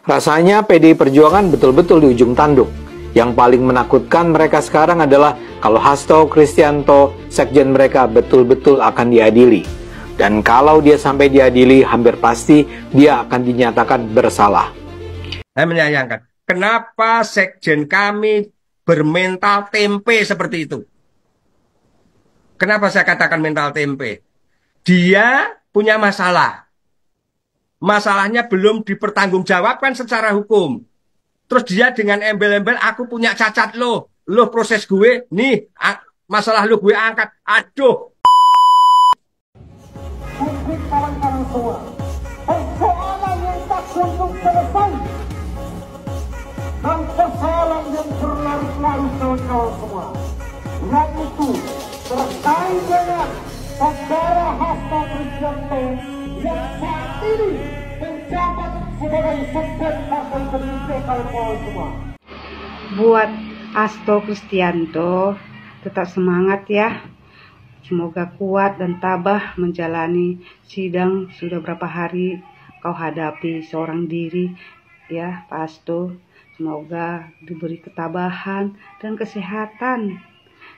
Rasanya PDI Perjuangan betul-betul di ujung tanduk. Yang paling menakutkan mereka sekarang adalah kalau Hasto Kristianto, sekjen mereka betul-betul akan diadili. Dan kalau dia sampai diadili, hampir pasti dia akan dinyatakan bersalah. Saya menyayangkan. Kenapa sekjen kami bermental tempe seperti itu? Kenapa saya katakan mental tempe? Dia punya masalah. Masalahnya belum dipertanggungjawabkan secara hukum. Terus dia dengan embel-embel, aku punya cacat lo. Lo proses gue, nih masalah lo gue angkat. Aduh. Mungkin kawan-kawan semua, persoalan yang tak kunjung selesai dan persoalan yang berlarut-larut kawan-kawan semua, yaitu terkait dengan saudara Hasto Kristianto yang saat ini menjabat sebagai sekjen Partai Gerindra kawan-kawan semua. Buat Hasto Kristianto, tetap semangat ya. Semoga kuat dan tabah menjalani sidang. Sudah berapa hari kau hadapi seorang diri ya Pak Hasto. Semoga diberi ketabahan dan kesehatan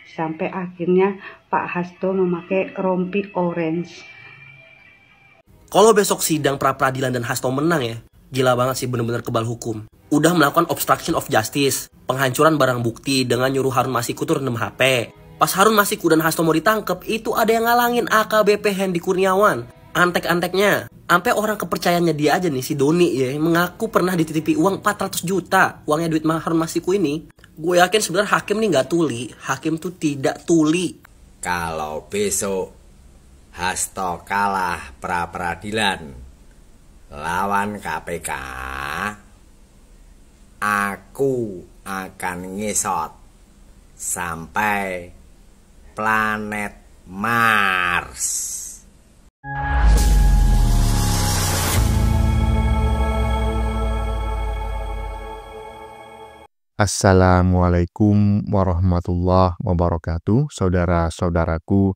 sampai akhirnya Pak Hasto memakai rompi orange. Kalau besok sidang pra-peradilan dan Hasto menang ya, gila banget sih, bener-bener kebal hukum. Udah melakukan obstruction of justice, penghancuran barang bukti dengan nyuruh Harun Masiku tuh rendam HP. Pas Harun Masiku dan Hasto mau ditangkep, itu ada yang ngalangin AKBP Hendy Kurniawan. Antek-anteknya, sampai orang kepercayaannya dia aja nih, si Doni ya, mengaku pernah dititipi uang 400 juta. Uangnya duit Harun Masiku ini. Gue yakin sebenarnya hakim nih nggak tuli. Hakim tuh tidak tuli. Kalau besok Hasto kalah pra-peradilan lawan KPK, aku akan ngesot sampai planet Mars. Assalamualaikum warahmatullahi wabarakatuh, saudara-saudaraku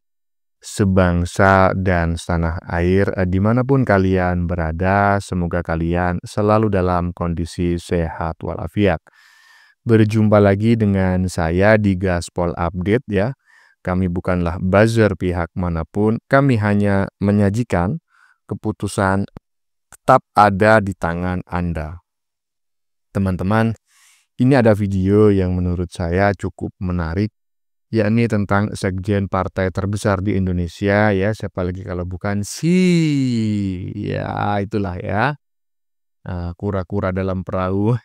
sebangsa dan setanah air, dimanapun kalian berada, semoga kalian selalu dalam kondisi sehat walafiat. Berjumpa lagi dengan saya di Gaspol Update ya. Kami bukanlah buzzer pihak manapun, kami hanya menyajikan keputusan tetap ada di tangan Anda. Teman-teman, ini ada video yang menurut saya cukup menarik, yakni tentang sekjen partai terbesar di Indonesia ya, siapa lagi kalau bukan ya itulah ya, kura-kura dalam perahu.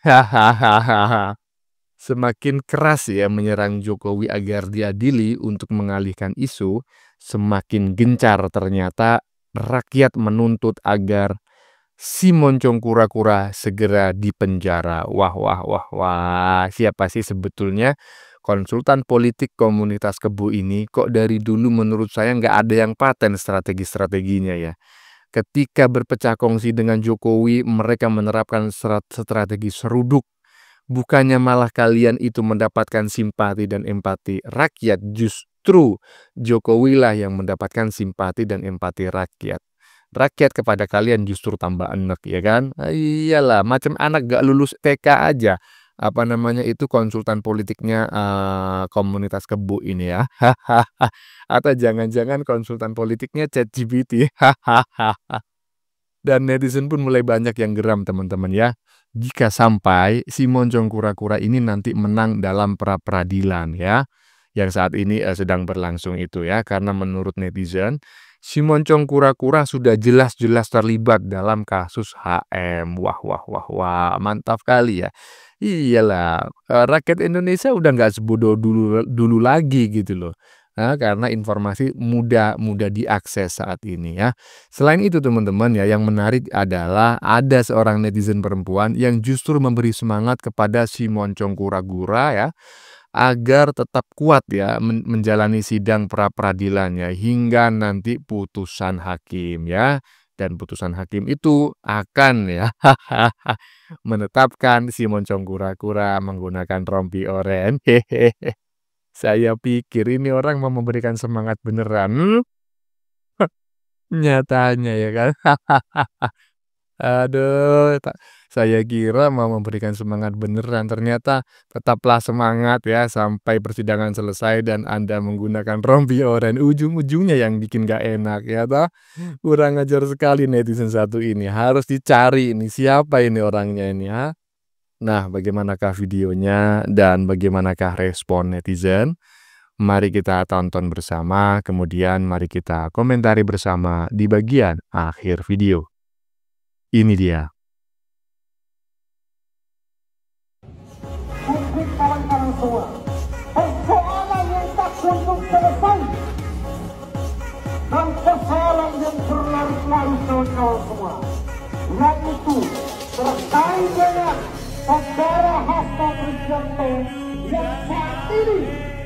Semakin keras ya menyerang Jokowi agar diadili untuk mengalihkan isu, semakin gencar ternyata rakyat menuntut agar si moncong kura-kura segera dipenjara. Wah, siapa sih sebetulnya konsultan politik komunitas Kebu ini? Kok dari dulu menurut saya nggak ada yang paten strategi-strateginya ya. Ketika berpecah kongsi dengan Jokowi, mereka menerapkan strategi seruduk. Bukannya malah kalian itu mendapatkan simpati dan empati rakyat, justru Jokowi lah yang mendapatkan simpati dan empati rakyat. Rakyat kepada kalian justru tambah enek ya kan? Iyalah, macam anak gak lulus TK aja. Apa namanya itu konsultan politiknya komunitas Kebu ini ya. Atau jangan-jangan konsultan politiknya ChatGPT. Dan netizen pun mulai banyak yang geram teman-teman ya. Jika sampai si moncong kura-kura ini nanti menang dalam pra-peradilan ya, yang saat ini sedang berlangsung itu ya, karena menurut netizen si moncong kura-kura sudah jelas-jelas terlibat dalam kasus HM. Wah, mantap kali ya. Iyalah, rakyat Indonesia udah nggak sebodoh dulu lagi gitu loh. Karena informasi mudah diakses saat ini ya. Selain itu teman-teman ya, yang menarik adalah ada seorang netizen perempuan yang justru memberi semangat kepada si moncong kura-kura ya, agar tetap kuat ya menjalani sidang pra-peradilannya hingga nanti putusan hakim ya. Dan putusan hakim itu akan ya menetapkan si moncong kura-kura menggunakan rompi oranye. Saya pikir ini orang mau memberikan semangat beneran. Nyatanya ya kan. Aduh, saya kira mau memberikan semangat beneran, ternyata tetaplah semangat ya sampai persidangan selesai dan Anda menggunakan rompi oranye, ujung-ujungnya yang bikin gak enak ya toh. Kurang ajar sekali netizen satu ini, harus dicari ini, siapa ini orangnya ini ya. Nah, bagaimanakah videonya dan bagaimanakah respon netizen? Mari kita tonton bersama, kemudian mari kita komentari bersama di bagian akhir video. Ini dia. Mungkin kawan-kawan semua, persoalan yang tak kunjung selesai dan persoalan yang berlarut-larut kawan-kawan semua, yaitu terkait dengan saudara Hasto Kristianto yang saat ini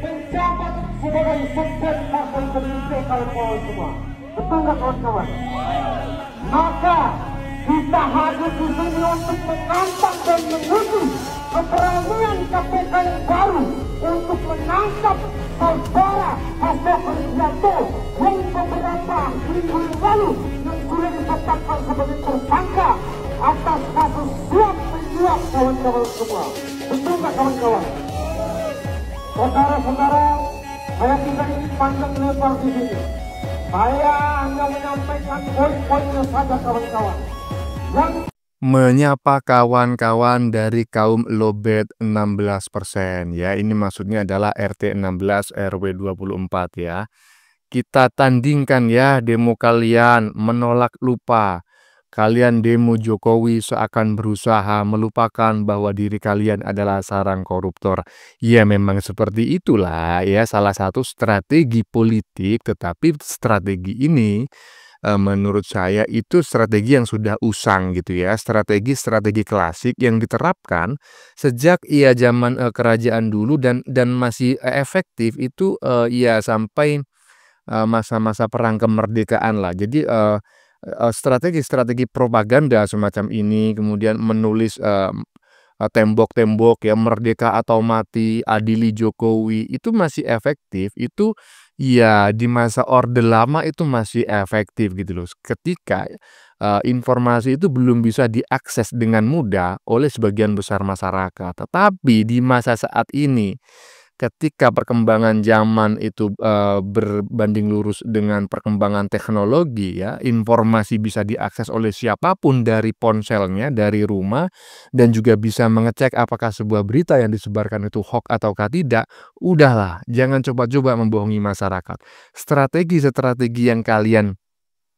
menjabat sebagai sekjen Partai Gerindra kawan-kawan semua. Betul nggak kawan-kawan? Maka kita hadir di sini untuk menantang dan menguji keberanian KPK yang baru untuk menangkap saudara Hasto Kristianto yang beberapa minggu lalu yang sudah ditetapkan sebagai tersangka atas kasus suap menyuap kawan-kawan semua. Betul nggak kawan-kawan? Saudara-saudara, saya tidak ingin panjang lebar di sini. Saya hanya menyampaikan poin-poinnya saja kawan-kawan. Menyapa kawan-kawan dari kaum Lobet 16% ya. Ini maksudnya adalah RT 16 RW 24 ya. Kita tandingkan ya demo kalian menolak lupa. Kalian demo Jokowi seakan berusaha melupakan bahwa diri kalian adalah sarang koruptor. Ya memang seperti itulah ya, salah satu strategi politik, tetapi strategi ini menurut saya itu strategi yang sudah usang gitu ya, strategi klasik yang diterapkan sejak zaman kerajaan dulu dan masih efektif itu sampai masa-masa perang kemerdekaan lah. Jadi strategi propaganda semacam ini, kemudian menulis tembok-tembok ya, merdeka atau mati, adili Jokowi, itu masih efektif. Itu ya di masa Orde Lama itu masih efektif gitu loh. Ketika informasi itu belum bisa diakses dengan mudah oleh sebagian besar masyarakat. Tetapi di masa saat ini, ketika perkembangan zaman itu berbanding lurus dengan perkembangan teknologi ya, informasi bisa diakses oleh siapapun dari ponselnya, dari rumah, dan juga bisa mengecek apakah sebuah berita yang disebarkan itu hoax ataukah tidak. Udahlah, jangan coba-coba membohongi masyarakat. Strategi yang kalian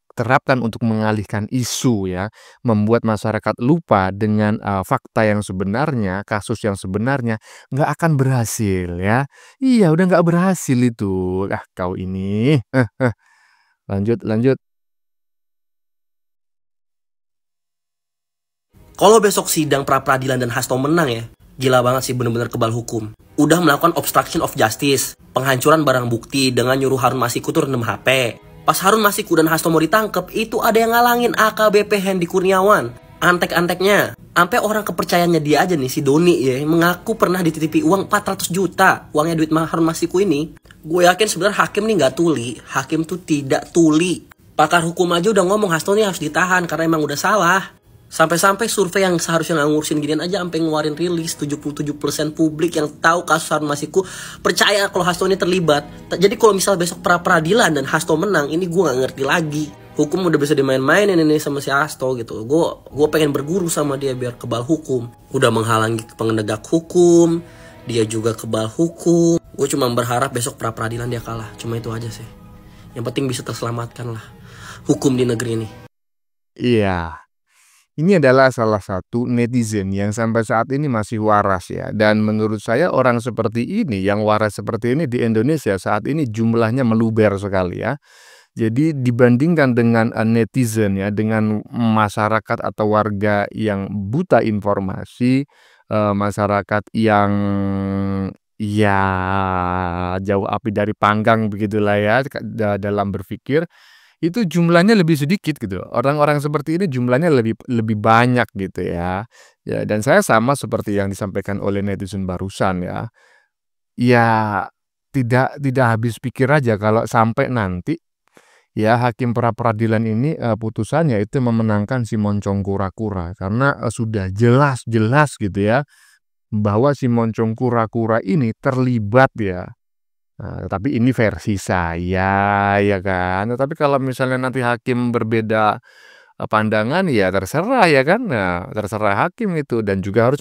terapkan untuk mengalihkan isu ya, membuat masyarakat lupa dengan fakta yang sebenarnya, kasus yang sebenarnya, nggak akan berhasil ya. Iya, udah nggak berhasil itu. Kau ini. Lanjut. Kalau besok sidang pra-peradilan dan Hasto menang ya, gila banget sih, bener-bener kebal hukum. Udah melakukan obstruction of justice, penghancuran barang bukti dengan nyuruh Harun Masiku tuh rendam HP. Pas Harun Masiku dan Hasto mau ditangkep, itu ada yang ngalangin AKBP Hendy Kurniawan. Antek-anteknya, sampai orang kepercayaannya dia aja nih, si Doni ya, mengaku pernah dititipi uang 400 juta. Uangnya duit Harun Masiku ini. Gue yakin sebenarnya hakim nih nggak tuli. Hakim tuh tidak tuli. Pakar hukum aja udah ngomong Hasto nih harus ditahan karena emang udah salah. Sampai-sampai survei yang seharusnya nggak ngurusin ginian aja sampai ngeluarin rilis 77% publik yang tahu kasus Harun Masiku percaya kalau Hasto ini terlibat. Jadi kalau misal besok pra-peradilan dan Hasto menang, ini gue nggak ngerti lagi. Hukum udah bisa dimain-mainin ini sama si Hasto gitu. Gue pengen berguru sama dia biar kebal hukum. Udah menghalangi penegak hukum, dia juga kebal hukum. Gue cuma berharap besok pra-peradilan dia kalah. Cuma itu aja sih. Yang penting bisa terselamatkan lah hukum di negeri ini. Iya. Ini adalah salah satu netizen yang sampai saat ini masih waras ya. Dan menurut saya orang seperti ini, yang waras seperti ini di Indonesia saat ini jumlahnya meluber sekali ya. Jadi dibandingkan dengan netizen ya, dengan masyarakat atau warga yang buta informasi, masyarakat yang ya jauh api dari panggang begitulah ya dalam berpikir, itu jumlahnya lebih sedikit gitu. Orang-orang seperti ini jumlahnya lebih banyak gitu ya. Ya, dan saya sama seperti yang disampaikan oleh netizen barusan ya. Ya tidak habis pikir aja kalau sampai nanti ya hakim pra-peradilan ini putusannya itu memenangkan si Moncong Kura-Kura karena sudah jelas-jelas gitu ya bahwa si Moncong Kura-Kura ini terlibat ya. Nah, tapi ini versi saya ya kan. Tapi kalau misalnya nanti hakim berbeda pandangan ya terserah ya kan. Nah, terserah hakim itu dan juga harus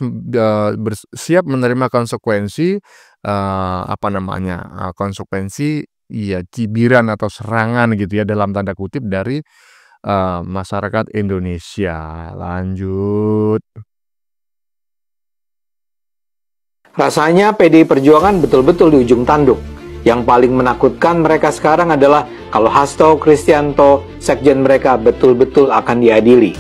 siap menerima konsekuensi konsekuensi ya cibiran atau serangan gitu ya dalam tanda kutip dari masyarakat Indonesia. Lanjut. Rasanya PDI Perjuangan betul-betul di ujung tanduk. Yang paling menakutkan mereka sekarang adalah kalau Hasto Kristianto, sekjen mereka betul-betul akan diadili.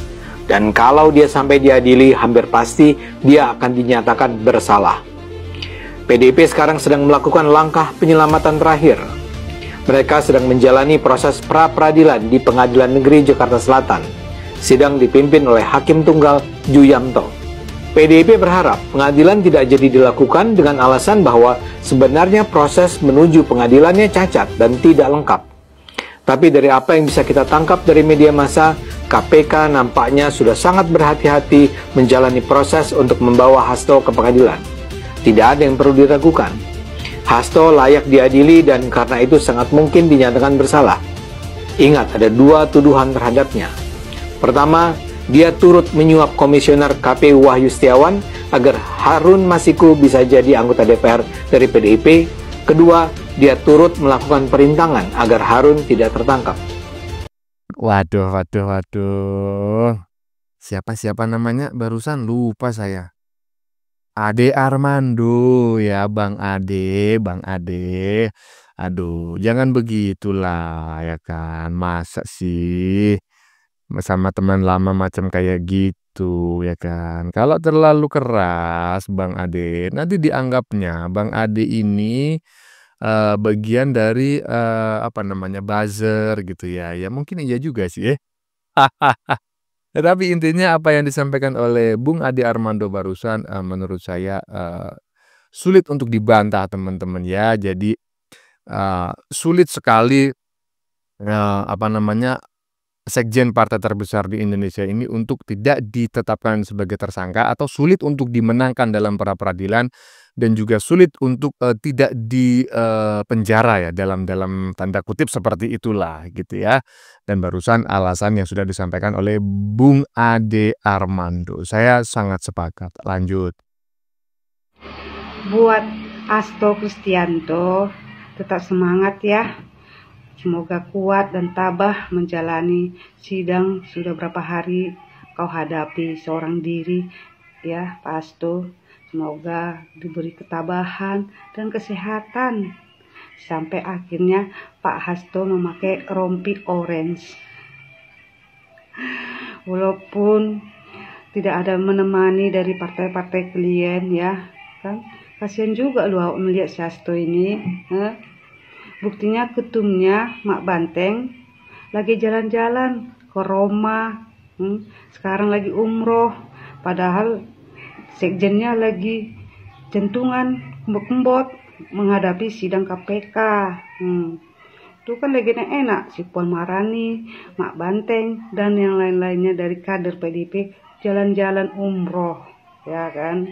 Dan kalau dia sampai diadili, hampir pasti dia akan dinyatakan bersalah. PDIP sekarang sedang melakukan langkah penyelamatan terakhir. Mereka sedang menjalani proses pra-peradilan di Pengadilan Negeri Jakarta Selatan. Sidang dipimpin oleh Hakim Tunggal Ju Yamto. PDIP berharap pengadilan tidak jadi dilakukan dengan alasan bahwa sebenarnya proses menuju pengadilannya cacat dan tidak lengkap. Tapi dari apa yang bisa kita tangkap dari media massa, KPK nampaknya sudah sangat berhati-hati menjalani proses untuk membawa Hasto ke pengadilan. Tidak ada yang perlu diragukan. Hasto layak diadili dan karena itu sangat mungkin dinyatakan bersalah. Ingat, ada 2 tuduhan terhadapnya. Pertama, dia turut menyuap Komisioner KPU Wahyu Setiawan agar Harun Masiku bisa jadi anggota DPR dari PDIP. Kedua, dia turut melakukan perintangan agar Harun tidak tertangkap. Waduh. Siapa namanya? Barusan lupa saya. Ade Armando ya, Bang Ade. Aduh, jangan begitulah ya kan. Masa sih sama teman lama macam kayak gitu ya kan. Kalau terlalu keras Bang Ade, nanti dianggapnya Bang Ade ini bagian dari buzzer gitu ya. Ya mungkin iya juga sih. Tapi intinya apa yang disampaikan oleh Bung Ade Armando barusan menurut saya sulit untuk dibantah teman-teman ya. Jadi sulit sekali sekjen partai terbesar di Indonesia ini untuk tidak ditetapkan sebagai tersangka atau sulit untuk dimenangkan dalam pra-peradilan dan juga sulit untuk tidak di penjara ya dalam tanda kutip seperti itulah gitu ya. Dan barusan alasan yang sudah disampaikan oleh Bung Ade Armando. Saya sangat sepakat. Lanjut. Buat Hasto Kristianto, tetap semangat ya. Semoga kuat dan tabah menjalani sidang sudah berapa hari kau hadapi seorang diri ya Pak Hasto. Semoga diberi ketabahan dan kesehatan sampai akhirnya Pak Hasto memakai rompi orange. Walaupun tidak ada menemani dari partai-partai klien ya kan, kasihan juga lu melihat si Hasto ini. Buktinya ketumnya Mak Banteng lagi jalan-jalan ke Roma, sekarang lagi umroh, padahal sekjennya lagi jantungan kembot menghadapi sidang KPK. Itu kan lagi enak si Puan Maharani, Mak Banteng dan yang lain-lainnya dari kader PDIP jalan-jalan umroh, ya kan.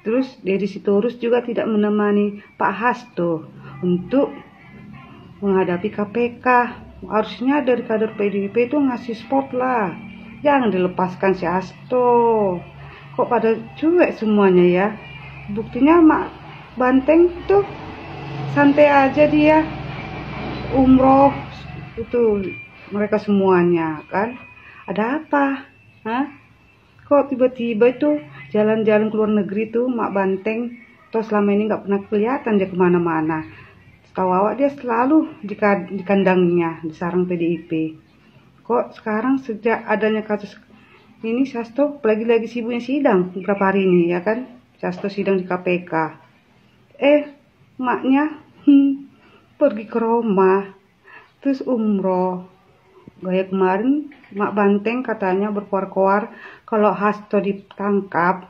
Terus Deddy Sitorus juga tidak menemani Pak Hasto untuk menghadapi KPK. Harusnya dari kader PDIP itu ngasih spot lah. Jangan dilepaskan si Hasto. Kok pada cuek semuanya ya. Buktinya Mak Banteng itu santai aja dia. Umroh itu mereka semuanya kan. Ada apa? Kok tiba-tiba itu jalan-jalan ke luar negeri tuh Mak Banteng. Toh selama ini nggak pernah kelihatan dia kemana-mana. Tahu awak dia selalu di kandangnya di sarang PDIP. Kok sekarang sejak adanya kasus ini Hasto lagi sibuknya sidang beberapa hari ini ya kan, Hasto sidang di KPK. Maknya pergi ke Roma terus umroh. Gaya kemarin Mak Banteng katanya berkoar-koar kalau Hasto ditangkap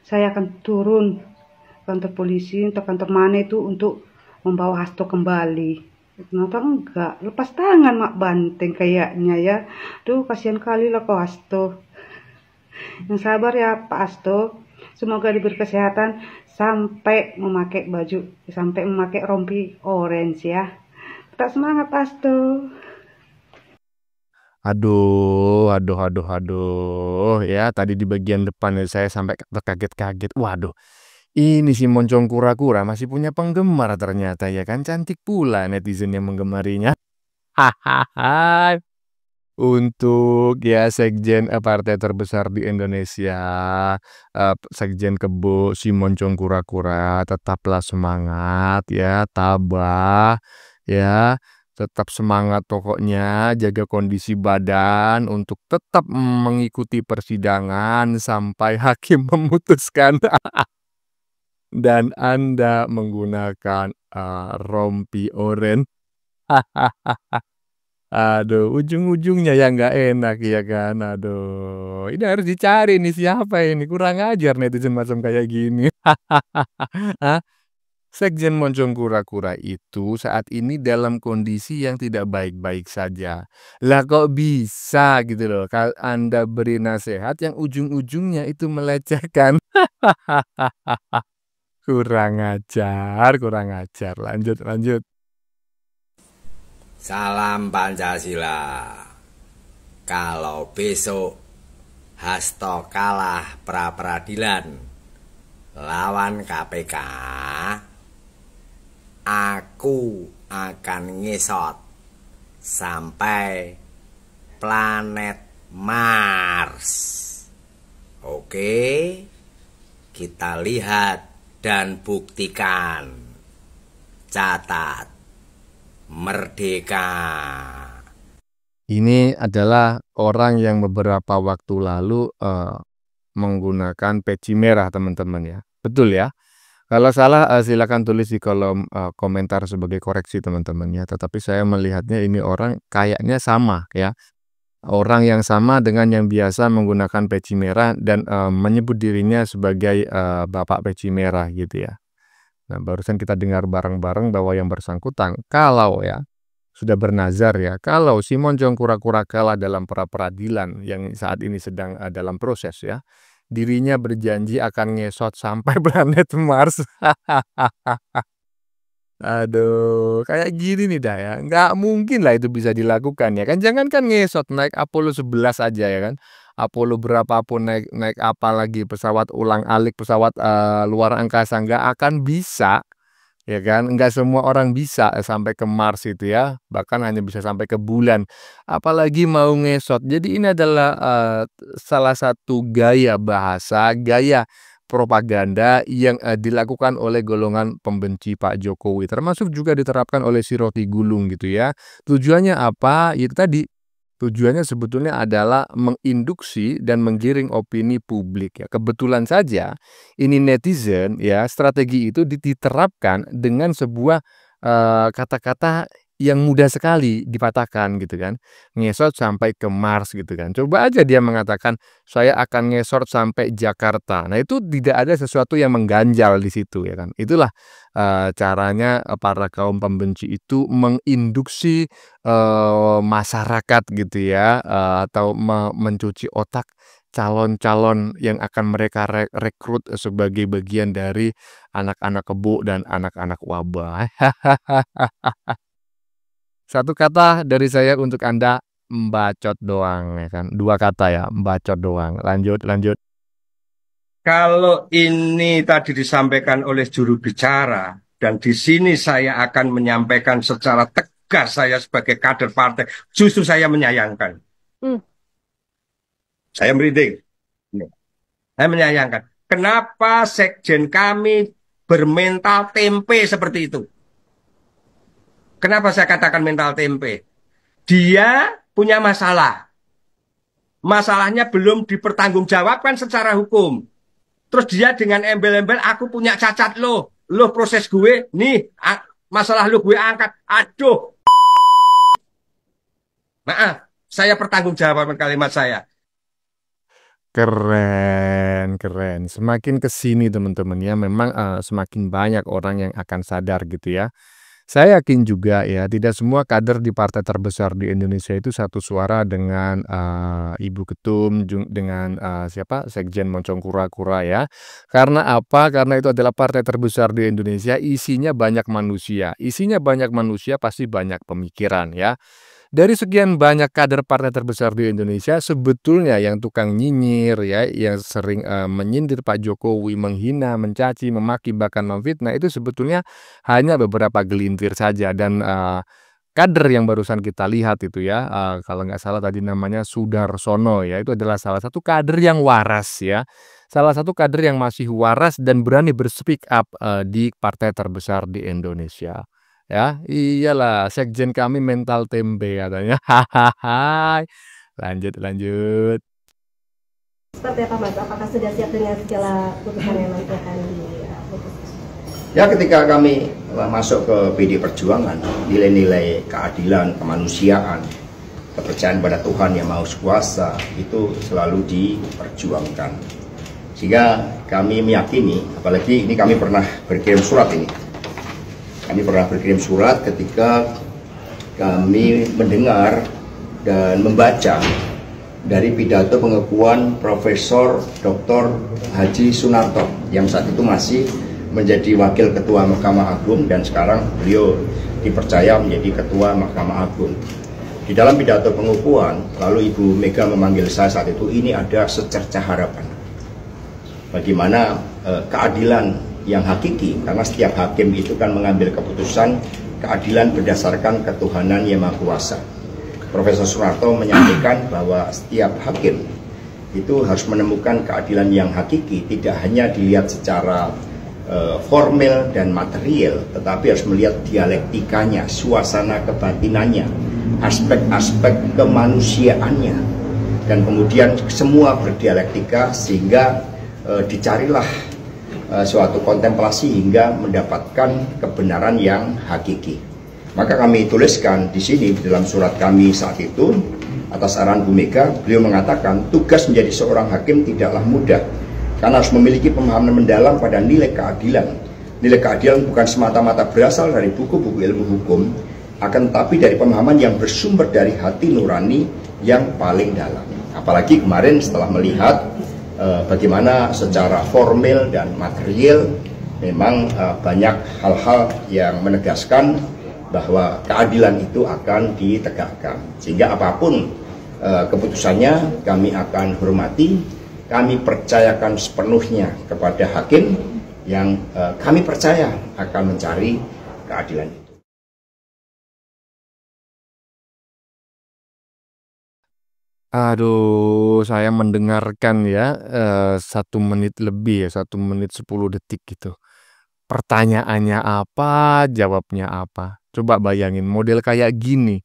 saya akan turun kantor polisi atau kantor mana itu untuk membawa Hasto kembali. Ternyata enggak, lepas tangan Mak Banteng kayaknya ya. Duh, kasihan kali lah kau Hasto. Yang sabar ya Pak Hasto. Semoga diberi kesehatan sampai memakai rompi orange ya. Tetap semangat Pak Hasto. Aduh. Ya, tadi di bagian depan saya sampai terkaget-kaget. Waduh, ini si Moncong Kura-Kura masih punya penggemar ternyata ya kan. Cantik pula netizen yang menggemarinya. Hahaha. Untuk ya sekjen partai terbesar di Indonesia, Sekjen Kebo si Moncong Kura-Kura, tetaplah semangat ya, tabah ya, tetap semangat pokoknya, jaga kondisi badan untuk tetap mengikuti persidangan sampai hakim memutuskan dan Anda menggunakan rompi oranye. Aduh, ujung-ujungnya yang nggak enak ya kan. Aduh, ini harus dicari nih siapa ini. Kurang ajar netizen macam kayak gini. Hah? Sekjen Moncong Kura-Kura itu saat ini dalam kondisi yang tidak baik-baik saja. Lah kok bisa gitu loh. Kalau Anda beri nasihat yang ujung-ujungnya itu melecehkan. Kurang ajar. Lanjut. Salam Pancasila. Kalau besok Hasto kalah pra-peradilan lawan KPK, aku akan ngesot sampai planet Mars. Oke, kita lihat dan buktikan. Catat. Merdeka. Ini adalah orang yang beberapa waktu lalu menggunakan peci merah teman-teman ya. Betul ya? Kalau salah silakan tulis di kolom komentar sebagai koreksi teman-teman ya. Tetapi saya melihatnya ini orang kayaknya sama ya. Orang yang sama dengan yang biasa menggunakan peci merah dan menyebut dirinya sebagai Bapak Peci Merah gitu ya. Nah, barusan kita dengar bareng-bareng bahwa yang bersangkutan kalau ya sudah bernazar ya, kalau si Moncong Kura-Kura kalah dalam pra-peradilan yang saat ini sedang dalam proses ya, dirinya berjanji akan ngesot sampai planet Mars. Aduh, kayak gini nih dah ya, nggak mungkin lah itu bisa dilakukan ya kan. Jangankan ngesot, naik Apollo 11 aja ya kan. Apollo berapapun naik apa lagi pesawat ulang-alik, pesawat luar angkasa nggak akan bisa ya kan. Nggak semua orang bisa sampai ke Mars itu ya, bahkan hanya bisa sampai ke bulan. Apalagi mau ngesot. Jadi ini adalah salah satu gaya bahasa, gaya propaganda yang dilakukan oleh golongan pembenci Pak Jokowi, termasuk juga diterapkan oleh si Roti Gulung gitu ya. Tujuannya apa? Itu tadi, tujuannya sebetulnya adalah menginduksi dan menggiring opini publik ya. Kebetulan saja ini netizen ya, strategi itu diterapkan dengan sebuah kata-kata yang mudah sekali dipatahkan gitu kan. Ngesot sampai ke Mars gitu kan. Coba aja dia mengatakan saya akan ngesot sampai Jakarta. Nah, itu tidak ada sesuatu yang mengganjal di situ ya kan. Itulah caranya para kaum pembenci itu menginduksi masyarakat gitu ya, atau mencuci otak calon-calon yang akan mereka rekrut sebagai bagian dari anak-anak kebo dan anak-anak wabah. Satu kata dari saya untuk Anda, bacot doang ya kan. 2 kata ya, bacot doang. Lanjut. Kalau ini tadi disampaikan oleh juru bicara, dan di sini saya akan menyampaikan secara tegas saya sebagai kader partai, justru saya menyayangkan. Saya merinding. Saya menyayangkan. Kenapa sekjen kami bermental tempe seperti itu? Kenapa saya katakan mental tempe? Dia punya masalah. Masalahnya belum dipertanggungjawabkan secara hukum. Terus dia dengan embel-embel, aku punya cacat lo proses gue, nih masalah lo gue angkat. Aduh. Maaf, saya pertanggungjawabkan kalimat saya. Keren. Semakin kesini teman-teman ya, memang semakin banyak orang yang akan sadar gitu ya. Saya yakin juga ya, tidak semua kader di partai terbesar di Indonesia itu satu suara dengan Ibu Ketum, dengan siapa Sekjen Moncong Kura-Kura ya. Karena apa? Karena itu adalah partai terbesar di Indonesia, isinya banyak manusia. Isinya banyak manusia pasti banyak pemikiran ya. Dari sekian banyak kader partai terbesar di Indonesia, sebetulnya yang tukang nyinyir ya, yang sering menyindir Pak Jokowi, menghina, mencaci, memaki, bahkan memfitnah itu sebetulnya hanya beberapa gelintir saja. Dan kader yang barusan kita lihat itu ya, kalau nggak salah tadi namanya Sudarsono ya, itu adalah salah satu kader yang waras ya. Salah satu kader yang masih waras dan berani berspeak up di partai terbesar di Indonesia. Ya, iyalah sekjen kami mental tempe katanya. Hahaha. Lanjut. Seperti apa Mas? Apakah sudah siap dengan segala putusan yang nanti akan diputuskan? Ya, ketika kami masuk ke PD Perjuangan, nilai-nilai keadilan, kemanusiaan, kepercayaan pada Tuhan Yang Maha Kuasa itu selalu diperjuangkan. Sehingga kami meyakini, apalagi ini kami pernah berkirim surat ini. Kami pernah berkirim surat ketika kami mendengar dan membaca dari pidato pengakuan Profesor Dr. Haji Sunarto yang saat itu masih menjadi Wakil Ketua Mahkamah Agung dan sekarang beliau dipercaya menjadi Ketua Mahkamah Agung. Di dalam pidato pengukuhan, lalu Ibu Mega memanggil saya saat itu, ini ada secercah harapan. Bagaimana keadilan yang hakiki, karena setiap hakim itu kan mengambil keputusan keadilan berdasarkan ketuhanan Yang Maha Kuasa. Profesor Sunarto menyampaikan bahwa setiap hakim itu harus menemukan keadilan yang hakiki, tidak hanya dilihat secara formal dan material, tetapi harus melihat dialektikanya, suasana kebatinannya, aspek-aspek kemanusiaannya, dan kemudian semua berdialektika sehingga dicarilah suatu kontemplasi hingga mendapatkan kebenaran yang hakiki. Maka kami tuliskan di sini di dalam surat kami saat itu atas arahan Bu Mega, beliau mengatakan tugas menjadi seorang hakim tidaklah mudah karena harus memiliki pemahaman mendalam pada nilai keadilan. Nilai keadilan bukan semata-mata berasal dari buku-buku ilmu hukum, akan tetapi dari pemahaman yang bersumber dari hati nurani yang paling dalam. Apalagi kemarin setelah melihat bagaimana secara formal dan material memang banyak hal-hal yang menegaskan bahwa keadilan itu akan ditegakkan. Sehingga apapun keputusannya kami akan hormati, kami percayakan sepenuhnya kepada hakim yang kami percaya akan mencari keadilan itu. Aduh, saya mendengarkan ya 1 menit lebih ya, 1 menit 10 detik gitu. Pertanyaannya apa, jawabnya apa. Coba bayangin model kayak gini.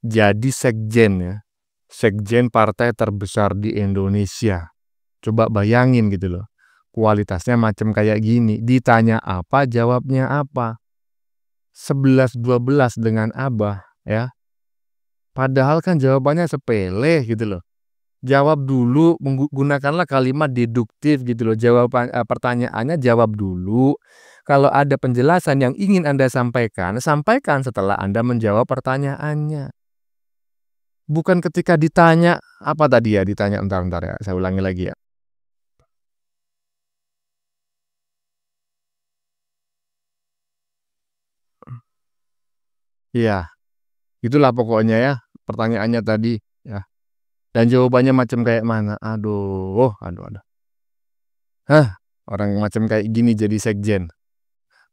Jadi sekjen ya, sekjen partai terbesar di Indonesia. Coba bayangin gitu loh. Kualitasnya macam kayak gini. Ditanya apa, jawabnya apa. 11-12 dengan Abah ya. Padahal kan jawabannya sepele gitu loh. Jawab dulu, gunakanlah kalimat deduktif gitu loh. Pertanyaannya jawab dulu. Kalau ada penjelasan yang ingin Anda sampaikan, sampaikan setelah Anda menjawab pertanyaannya. Bukan ketika ditanya, apa tadi ya ditanya, entar ya, saya ulangi lagi ya. Iya, itulah pokoknya ya. Pertanyaannya tadi ya. Dan jawabannya macam kayak mana? Aduh. Orang macam kayak gini jadi sekjen.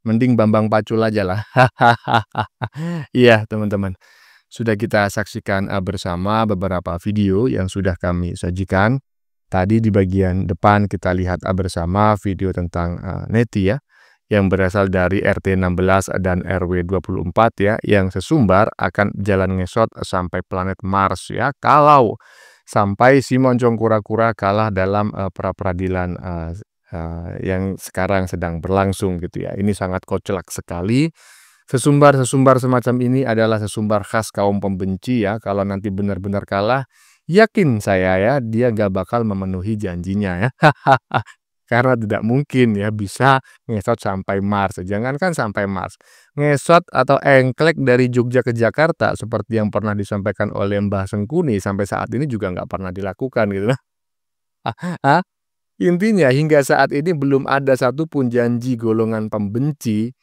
Mending Bambang Pacul aja lah. Iya, teman-teman. Sudah kita saksikan bersama beberapa video yang sudah kami sajikan. Tadi di bagian depan kita lihat bersama video tentang Neti ya, yang berasal dari RT 16 dan RW 24 ya, yang sesumbar akan jalan ngesot sampai planet Mars ya, kalau sampai si Moncong Kura-Kura kalah dalam pra-peradilan yang sekarang sedang berlangsung gitu ya. Ini sangat kocak sekali. Sesumbar semacam ini adalah sesumbar khas kaum pembenci ya. Kalau nanti benar-benar kalah, yakin saya ya dia gak bakal memenuhi janjinya ya. Karena tidak mungkin ya bisa ngesot sampai Mars. Jangankan sampai Mars, ngesot atau engklek dari Jogja ke Jakarta seperti yang pernah disampaikan oleh Mbah Sengkuni sampai saat ini juga nggak pernah dilakukan gitu. Ah, Intinya hingga saat ini belum ada satupun janji golongan pembenci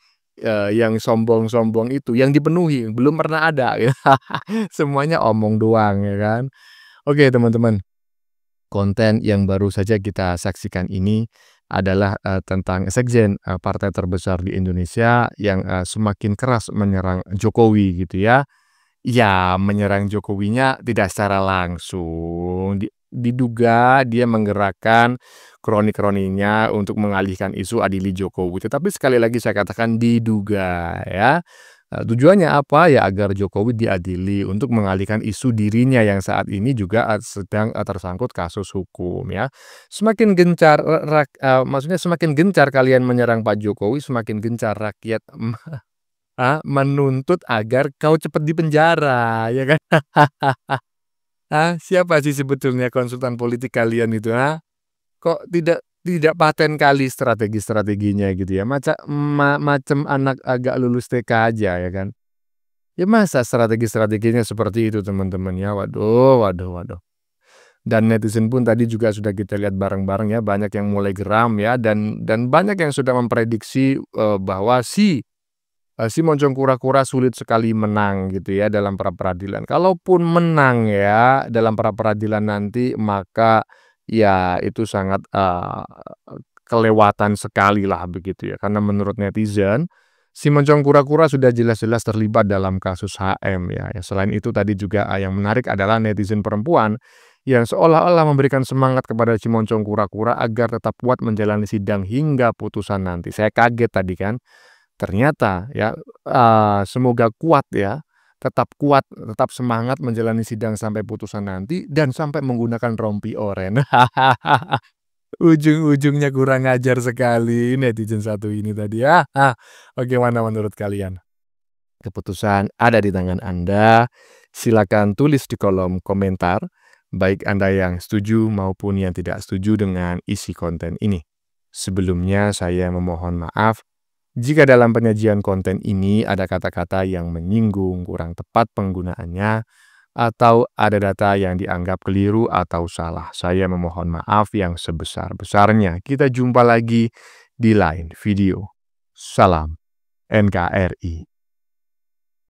yang sombong-sombong itu yang dipenuhi, belum pernah ada gitu. Semuanya omong doang ya kan. Oke teman-teman, konten yang baru saja kita saksikan ini adalah tentang sekjen partai terbesar di Indonesia yang semakin keras menyerang Jokowi gitu ya. Ya, menyerang Jokowinya tidak secara langsung. Diduga dia menggerakkan kroni-kroninya untuk mengalihkan isu adili Jokowi. Tetapi sekali lagi saya katakan diduga ya. Tujuannya apa? Ya agar Jokowi diadili untuk mengalihkan isu dirinya yang saat ini juga sedang tersangkut kasus hukum ya. Semakin gencar maksudnya semakin gencar kalian menyerang Pak Jokowi, semakin gencar rakyat menuntut agar kau cepat dipenjara, ya kan? Siapa sih sebetulnya konsultan politik kalian itu? Kok tidak paten kali strategi-strateginya gitu ya? Macam anak agak lulus TK aja ya kan? Ya masa strategi-strateginya seperti itu teman-teman ya? Waduh. Dan netizen pun tadi juga sudah kita lihat bareng-bareng ya, banyak yang mulai geram ya, dan banyak yang sudah memprediksi bahwa si Moncong Kura-Kura sulit sekali menang gitu ya dalam pra-peradilan. Kalaupun menang ya dalam pra-peradilan nanti, maka ya itu sangat kelewatan sekali lah begitu ya. Karena menurut netizen, si Moncong Kura-Kura sudah jelas-jelas terlibat dalam kasus HM ya. Selain itu tadi juga yang menarik adalah netizen perempuan yang seolah-olah memberikan semangat kepada si Moncong Kura-Kura agar tetap kuat menjalani sidang hingga putusan nanti. Saya kaget tadi kan. Ternyata ya semoga kuat ya, tetap kuat, tetap semangat menjalani sidang sampai putusan nanti dan sampai menggunakan rompi oren. Ujung-ujungnya kurang ajar sekali netizen satu ini tadi ya. Bagaimana menurut kalian? Keputusan ada di tangan Anda. Silakan tulis di kolom komentar, baik Anda yang setuju maupun yang tidak setuju dengan isi konten ini. Sebelumnya saya memohon maaf jika dalam penyajian konten ini ada kata-kata yang menyinggung, kurang tepat penggunaannya, atau ada data yang dianggap keliru atau salah. Saya memohon maaf yang sebesar-besarnya. Kita jumpa lagi di lain video. Salam NKRI.